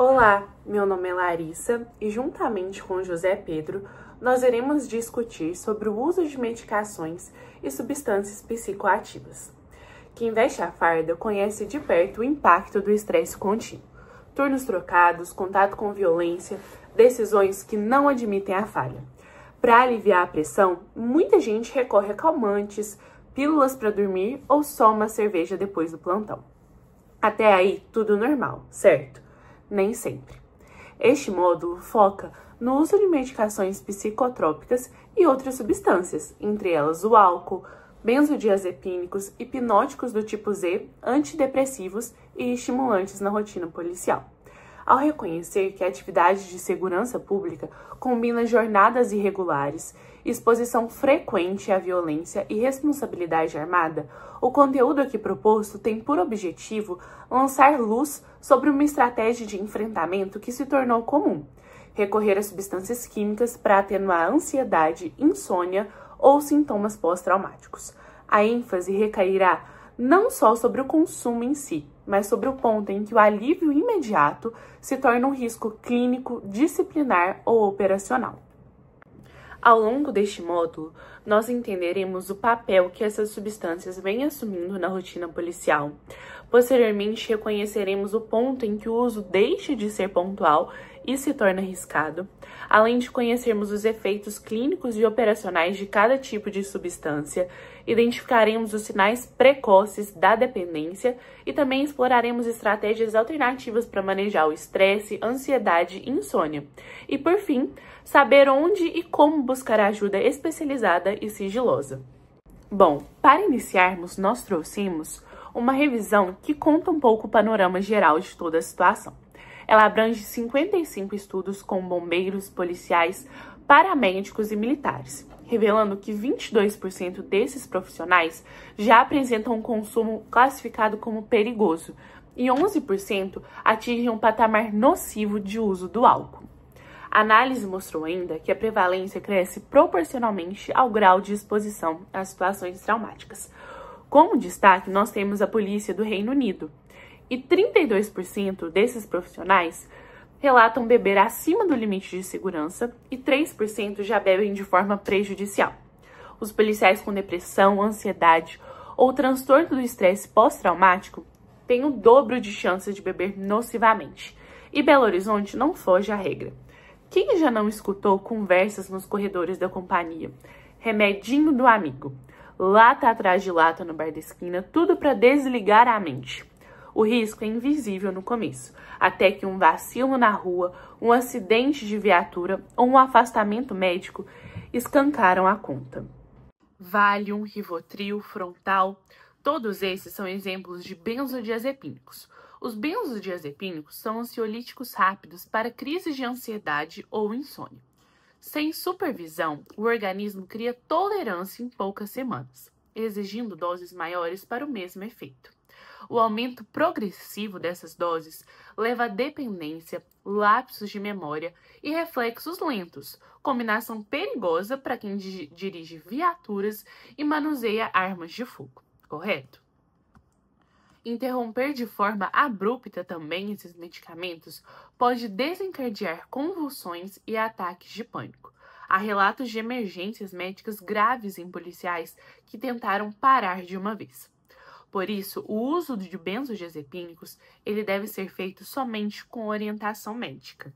Olá, meu nome é Larissa e juntamente com José Pedro, nós iremos discutir sobre o uso de medicações e substâncias psicoativas. Quem veste a farda conhece de perto o impacto do estresse contínuo. Turnos trocados, contato com violência, decisões que não admitem a falha. Para aliviar a pressão, muita gente recorre a calmantes, pílulas para dormir ou só uma cerveja depois do plantão. Até aí, tudo normal, certo? Nem sempre. Este módulo foca no uso de medicações psicotrópicas e outras substâncias, entre elas o álcool, benzodiazepínicos, hipnóticos do tipo Z, antidepressivos e estimulantes na rotina policial. Ao reconhecer que a atividade de segurança pública combina jornadas irregulares, exposição frequente à violência e responsabilidade armada, o conteúdo aqui proposto tem por objetivo lançar luz sobre uma estratégia de enfrentamento que se tornou comum: recorrer a substâncias químicas para atenuar a ansiedade, insônia ou sintomas pós-traumáticos. A ênfase recairá não só sobre o consumo em si, mas sobre o ponto em que o alívio imediato se torna um risco clínico, disciplinar ou operacional. Ao longo deste módulo, nós entenderemos o papel que essas substâncias vêm assumindo na rotina policial. Posteriormente, reconheceremos o ponto em que o uso deixa de ser pontual e se torna arriscado, além de conhecermos os efeitos clínicos e operacionais de cada tipo de substância, identificaremos os sinais precoces da dependência e também exploraremos estratégias alternativas para manejar o estresse, ansiedade e insônia. E, por fim, saber onde e como buscar ajuda especializada e sigilosa. Bom, para iniciarmos, nós trouxemos uma revisão que conta um pouco o panorama geral de toda a situação. Ela abrange 55 estudos com bombeiros, policiais, paramédicos e militares, revelando que 22% desses profissionais já apresentam um consumo classificado como perigoso e 11% atingem um patamar nocivo de uso do álcool. A análise mostrou ainda que a prevalência cresce proporcionalmente ao grau de exposição às situações traumáticas. Como destaque, nós temos a polícia do Reino Unido, e 32% desses profissionais relatam beber acima do limite de segurança e 3% já bebem de forma prejudicial. Os policiais com depressão, ansiedade ou transtorno do estresse pós-traumático têm o dobro de chances de beber nocivamente. E Belo Horizonte não foge à regra. Quem já não escutou conversas nos corredores da companhia? Remedinho do amigo. Lata atrás de lata no bar da esquina, tudo para desligar a mente. O risco é invisível no começo, até que um vacilo na rua, um acidente de viatura ou um afastamento médico escancaram a conta. Valium, Rivotril, Frontal, todos esses são exemplos de benzodiazepínicos. Os benzodiazepínicos são ansiolíticos rápidos para crises de ansiedade ou insônia. Sem supervisão, o organismo cria tolerância em poucas semanas, exigindo doses maiores para o mesmo efeito. O aumento progressivo dessas doses leva a dependência, lapsos de memória e reflexos lentos, combinação perigosa para quem dirige viaturas e manuseia armas de fogo, correto? Interromper de forma abrupta também esses medicamentos pode desencadear convulsões e ataques de pânico. Há relatos de emergências médicas graves em policiais que tentaram parar de uma vez. Por isso, o uso de benzodiazepínicos ele deve ser feito somente com orientação médica.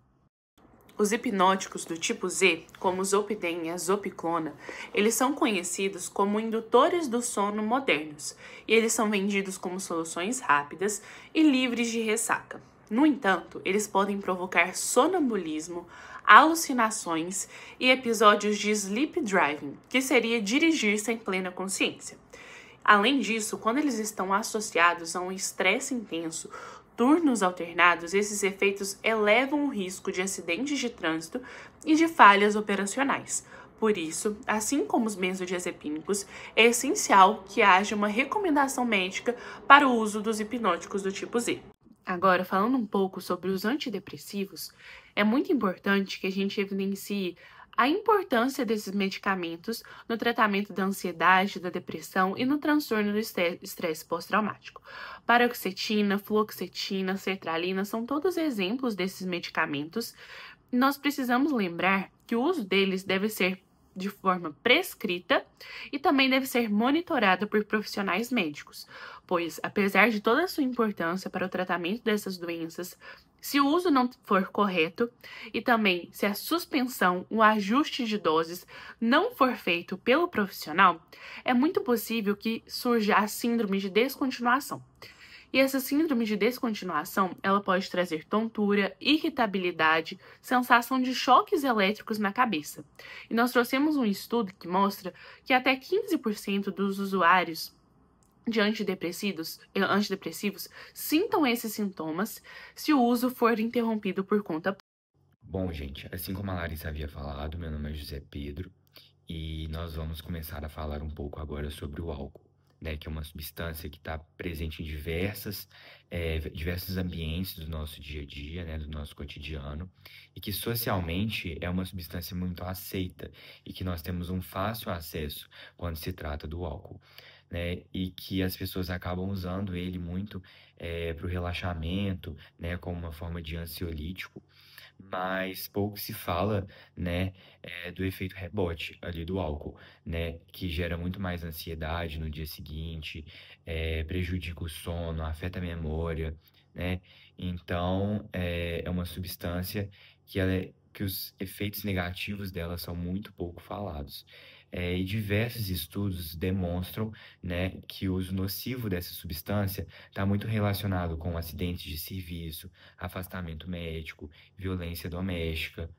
Os hipnóticos do tipo Z, como o Zolpidem e a Zopiclona, eles são conhecidos como indutores do sono modernos, e eles são vendidos como soluções rápidas e livres de ressaca. No entanto, eles podem provocar sonambulismo, alucinações e episódios de sleep driving, que seria dirigir sem plena consciência. Além disso, quando eles estão associados a um estresse intenso, turnos alternados, esses efeitos elevam o risco de acidentes de trânsito e de falhas operacionais. Por isso, assim como os benzodiazepínicos, é essencial que haja uma recomendação médica para o uso dos hipnóticos do tipo Z. Agora, falando um pouco sobre os antidepressivos, é muito importante que a gente evidencie A importância desses medicamentos no tratamento da ansiedade, da depressão e no transtorno do estresse pós-traumático. Paroxetina, fluoxetina, sertralina são todos exemplos desses medicamentos. Nós precisamos lembrar que o uso deles deve ser de forma prescrita e também deve ser monitorado por profissionais médicos, pois, apesar de toda a sua importância para o tratamento dessas doenças, se o uso não for correto e também se a suspensão, o ajuste de doses não for feito pelo profissional, é muito possível que surja a síndrome de descontinuação. E essa síndrome de descontinuação, ela pode trazer tontura, irritabilidade, sensação de choques elétricos na cabeça. E nós trouxemos um estudo que mostra que até 15% dos usuários de antidepressivos sintam esses sintomas se o uso for interrompido por conta. Bom, gente, assim como a Larissa havia falado, meu nome é José Pedro e nós vamos começar a falar um pouco agora sobre o álcool, né, que é uma substância que está presente em diversos ambientes do nosso dia a dia, né, do nosso cotidiano, e que socialmente é uma substância muito aceita e que nós temos um fácil acesso quando se trata do álcool. Né, e que as pessoas acabam usando ele muito para o relaxamento, né, como uma forma de ansiolítico, mas pouco se fala, né, do efeito rebote ali do álcool, né, que gera muito mais ansiedade no dia seguinte, prejudica o sono, afeta a memória, né, então é uma substância que os efeitos negativos dela são muito pouco falados. E diversos estudos demonstram, né, que o uso nocivo dessa substância está muito relacionado com acidentes de serviço, afastamento médico, violência doméstica.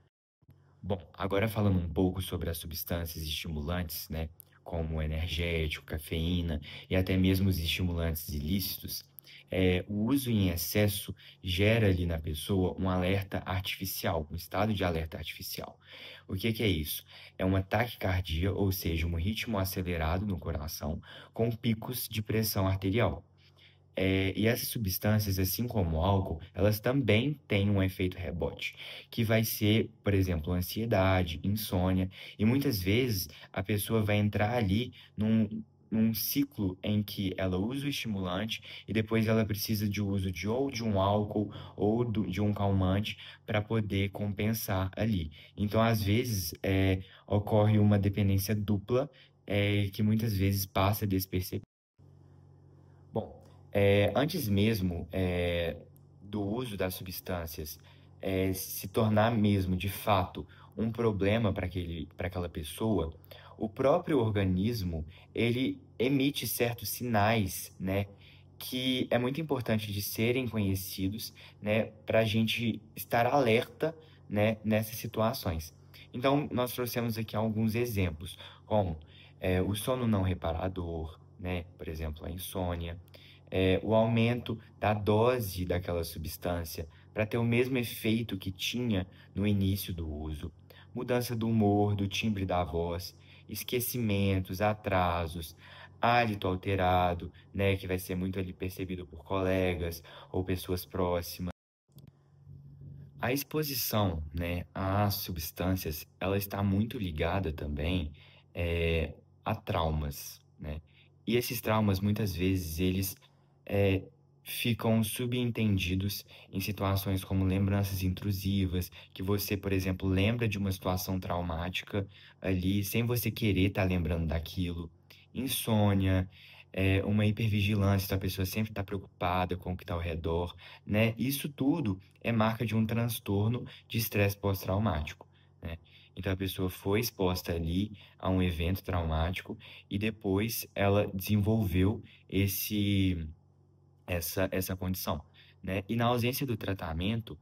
Bom, agora falando um pouco sobre as substâncias estimulantes, né, como o energético, cafeína e até mesmo os estimulantes ilícitos, o uso em excesso gera ali na pessoa um alerta artificial, um estado de alerta artificial. O que é isso? É uma taquicardia, ou seja, um ritmo acelerado no coração com picos de pressão arterial. E essas substâncias, assim como o álcool, elas também têm um efeito rebote, que vai ser, por exemplo, ansiedade, insônia, e muitas vezes a pessoa vai entrar ali num ciclo em que ela usa o estimulante e depois ela precisa de uso de ou de um álcool ou de um calmante para poder compensar ali. Então, às vezes, ocorre uma dependência dupla, que muitas vezes passa despercebida. Bom, antes mesmo do uso das substâncias se tornar mesmo, de fato, um problema para aquela pessoa, o próprio organismo, ele emite certos sinais, né, que é muito importante de serem conhecidos, né, para a gente estar alerta, né, nessas situações. Então, nós trouxemos aqui alguns exemplos, como o sono não reparador, né, por exemplo, a insônia, o aumento da dose daquela substância para ter o mesmo efeito que tinha no início do uso, mudança do humor, do timbre da voz, esquecimentos, atrasos, hálito alterado, né, que vai ser muito ali percebido por colegas ou pessoas próximas. A exposição, né, às substâncias, ela está muito ligada também a traumas, né? E esses traumas, muitas vezes, eles é, ficam subentendidos em situações como lembranças intrusivas, que você, por exemplo, lembra de uma situação traumática ali, sem você querer estar lembrando daquilo. Insônia, uma hipervigilância, então a pessoa sempre está preocupada com o que está ao redor, né? Isso tudo é marca de um transtorno de estresse pós-traumático, né? Então a pessoa foi exposta ali a um evento traumático e depois ela desenvolveu essa condição, né? E na ausência do tratamento,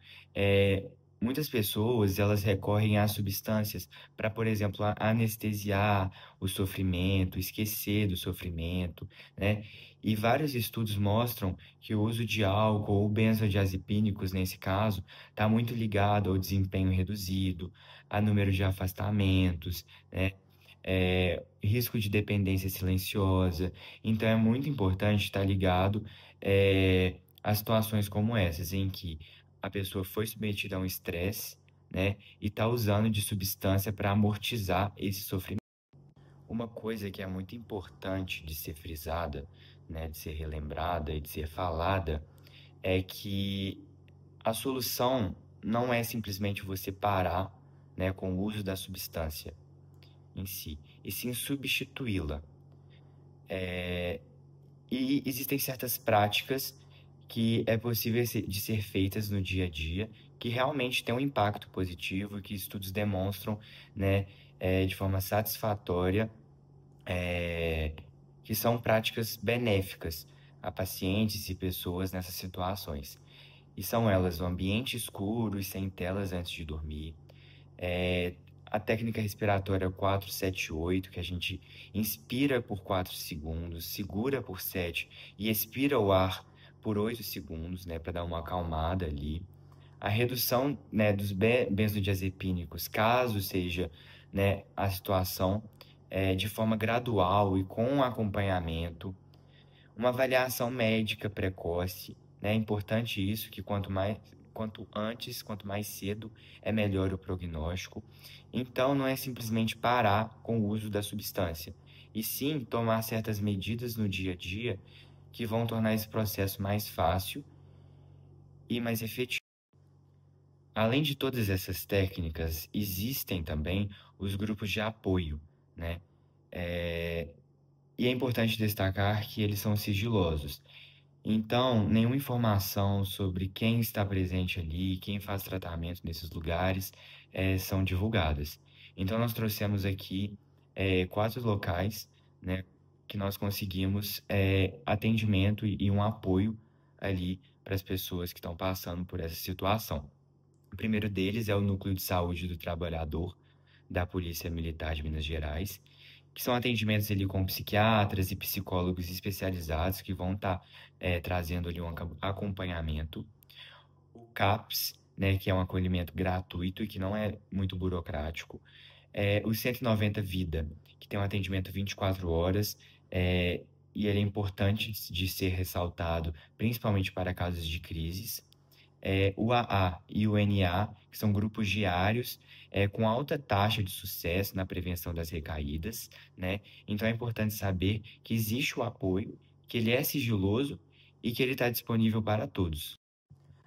muitas pessoas elas recorrem a substâncias para, por exemplo, anestesiar o sofrimento, esquecer do sofrimento, né? E vários estudos mostram que o uso de álcool ou benzodiazepínicos, nesse caso, está muito ligado ao desempenho reduzido, a número de afastamentos, né? Risco de dependência silenciosa. Então, é muito importante estar ligado a situações como essas, em que a pessoa foi submetida a um estresse, né? E está usando de substância para amortizar esse sofrimento. Uma coisa que é muito importante de ser frisada, né, de ser relembrada e de ser falada, é que a solução não é simplesmente você parar, né, com o uso da substância em si, e sim substituí-la. E existem certas práticas que é possível de ser feitas no dia a dia, que realmente têm um impacto positivo, que estudos demonstram, né, de forma satisfatória, que são práticas benéficas a pacientes e pessoas nessas situações. E são elas o ambiente escuro e sem telas antes de dormir, a técnica respiratória 4-7-8, que a gente inspira por 4 segundos, segura por 7 e expira o ar por 8 segundos, né, para dar uma acalmada ali. A redução, né, dos benzodiazepínicos, caso seja, né, a situação, de forma gradual e com acompanhamento. Uma avaliação médica precoce, né? É importante isso, que quanto antes, quanto mais cedo, é melhor o prognóstico. Então, não é simplesmente parar com o uso da substância, e sim tomar certas medidas no dia a dia que vão tornar esse processo mais fácil e mais efetivo. Além de todas essas técnicas, existem também os grupos de apoio, né? E é importante destacar que eles são sigilosos. Então, nenhuma informação sobre quem está presente ali, quem faz tratamento nesses lugares, são divulgadas. Então, nós trouxemos aqui 4 locais, né, que nós conseguimos atendimento e um apoio ali para as pessoas que estão passando por essa situação. O primeiro deles é o Núcleo de Saúde do Trabalhador da Polícia Militar de Minas Gerais, que são atendimentos ali com psiquiatras e psicólogos especializados que vão estar trazendo ali um acompanhamento. O CAPS, né, que é um acolhimento gratuito e que não é muito burocrático. O 190 Vida, que tem um atendimento 24 horas, e ele é importante de ser ressaltado, principalmente para casos de crises. O AA e o NA, que são grupos diários, com alta taxa de sucesso na prevenção das recaídas, né? Então é importante saber que existe o apoio, que ele é sigiloso e que ele está disponível para todos.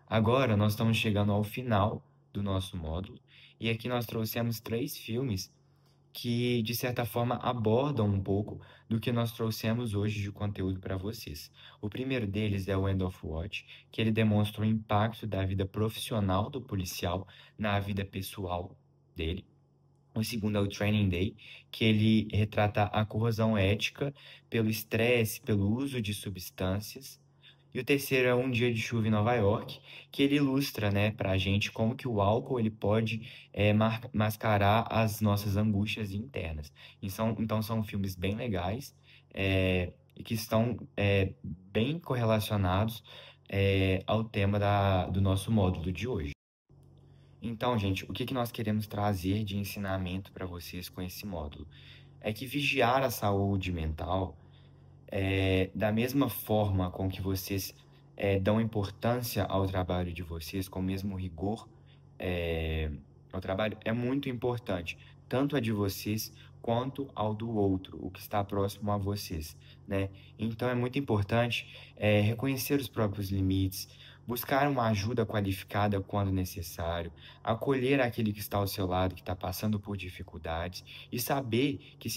Agora nós estamos chegando ao final do nosso módulo e aqui nós trouxemos 3 filmes que, de certa forma, abordam um pouco do que nós trouxemos hoje de conteúdo para vocês. O primeiro deles é o End of Watch, que ele demonstra o impacto da vida profissional do policial na vida pessoal dele. O segundo é o Training Day, que ele retrata a corrosão ética pelo estresse, pelo uso de substâncias. E o terceiro é Um Dia de Chuva em Nova York, que ele ilustra, né, para a gente como que o álcool ele pode mascarar as nossas angústias internas. Então são filmes bem legais e que estão bem correlacionados ao tema do nosso módulo de hoje. Então, gente, o que nós queremos trazer de ensinamento para vocês com esse módulo? É que vigiar a saúde mental da mesma forma com que vocês dão importância ao trabalho de vocês, com o mesmo rigor ao trabalho, é muito importante, tanto a de vocês quanto ao do outro, o que está próximo a vocês, né? Então é muito importante reconhecer os próprios limites, buscar uma ajuda qualificada quando necessário, acolher aquele que está ao seu lado, que está passando por dificuldades, e saber que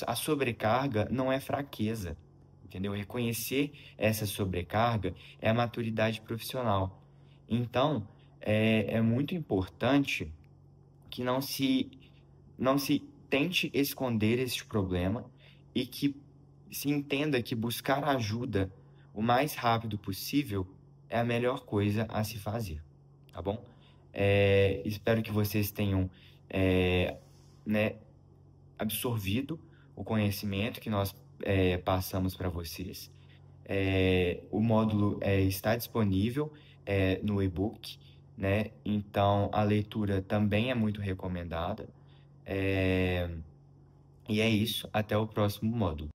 a sobrecarga não é fraqueza, entendeu? Reconhecer essa sobrecarga é a maturidade profissional. Então, é muito importante que não se tente esconder esse problema e que se entenda que buscar ajuda o mais rápido possível é a melhor coisa a se fazer, tá bom? Espero que vocês tenham né, absorvido o conhecimento que nós passamos para vocês. O módulo está disponível no e-book, né? Então a leitura também é muito recomendada. E é isso, até o próximo módulo.